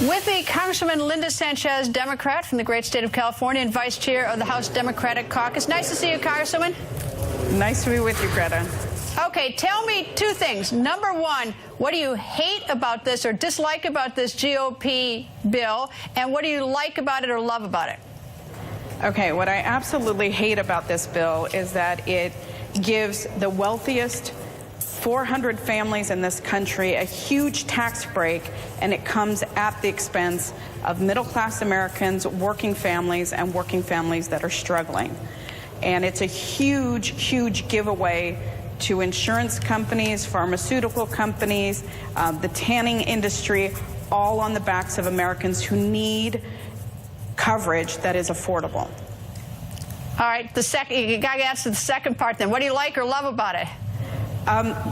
With me, Congresswoman Linda Sánchez, Democrat from the great state of California and Vice Chair of the House Democratic Caucus. Nice to see you, Congresswoman. Nice to be with you, Greta. Okay, tell me two things. Number one, what do you hate about this or dislike about this GOP bill? And what do you like about it or love about it? Okay, what I absolutely hate about this bill is that it gives the wealthiest 400 families in this country a huge tax break, and it comes at the expense of middle-class Americans, working families, and working families that are struggling. And it's a huge, huge giveaway to insurance companies, pharmaceutical companies, the tanning industry, all on the backs of Americans who need coverage that is affordable. All right, you got to answer the second part then. What do you like or love about it?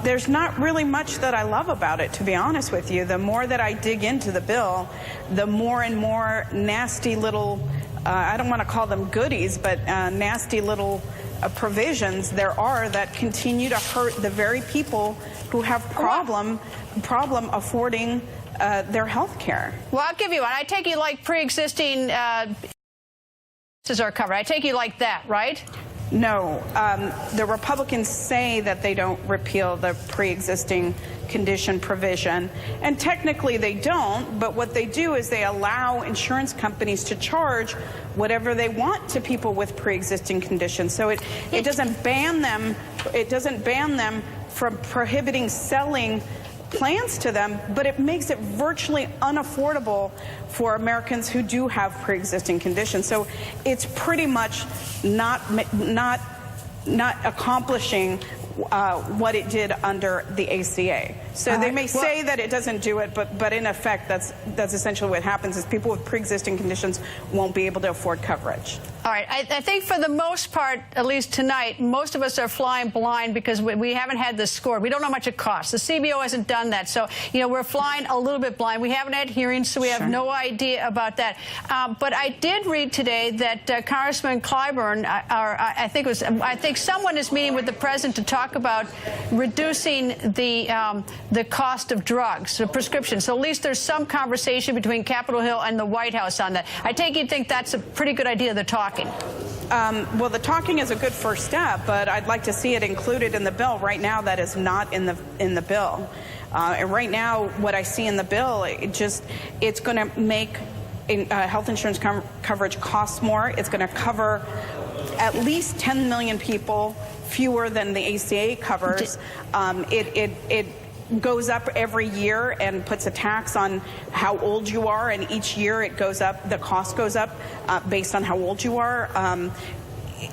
There's not really much that I love about it, to be honest with you. The more that I dig into the bill, the more and more nasty little, I don't want to call them goodies, but nasty little provisions there are that continue to hurt the very people who have problem affording their health care. Well, I'll give you one. I take you like pre-existing are covered. I take you like that, right? No. The Republicans say that they don't repeal the pre-existing condition provision, and technically they don't, but what they do is they allow insurance companies to charge whatever they want to people with pre-existing conditions. So it doesn't ban them. It doesn't ban them from prohibiting selling plans to them, but it makes it virtually unaffordable for Americans who do have pre-existing conditions. So it's pretty much not accomplishing what it did under the ACA. So they may say that it doesn't do it, but in effect, that's essentially what happens is people with pre-existing conditions won't be able to afford coverage. All right. I think for the most part, at least tonight, most of us are flying blind because we haven't had the score. We don't know how much it costs. The CBO hasn't done that. So, you know, we're flying a little bit blind. We haven't had hearings, so we have no idea about that. But I did read today that Congressman Clyburn, I think someone is meeting with the president to talk about reducing the cost of drugs, the prescription. So at least there's some conversation between Capitol Hill and the White House on that. I take you think that's a pretty good idea, the talking. Well, the talking is a good first step, but I'd like to see it included in the bill. Right now, that is not in the bill. And right now, what I see in the bill, it's going to make health insurance coverage cost more. It's going to cover at least 10 million people, fewer than the ACA covers. It goes up every year and puts a tax on how old you are, and each year it goes up, the cost goes up based on how old you are.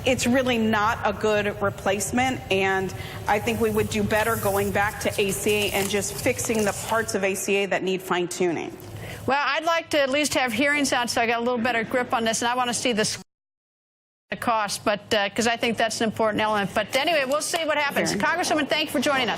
It's really not a good replacement, and I think we would do better going back to ACA and just fixing the parts of ACA that need fine-tuning. Well, I'd like to at least have hearings on so I got a little better grip on this, and I want to see the cost, but because I think that's an important element. But anyway, we'll see what happens. Congresswoman, thank you for joining us.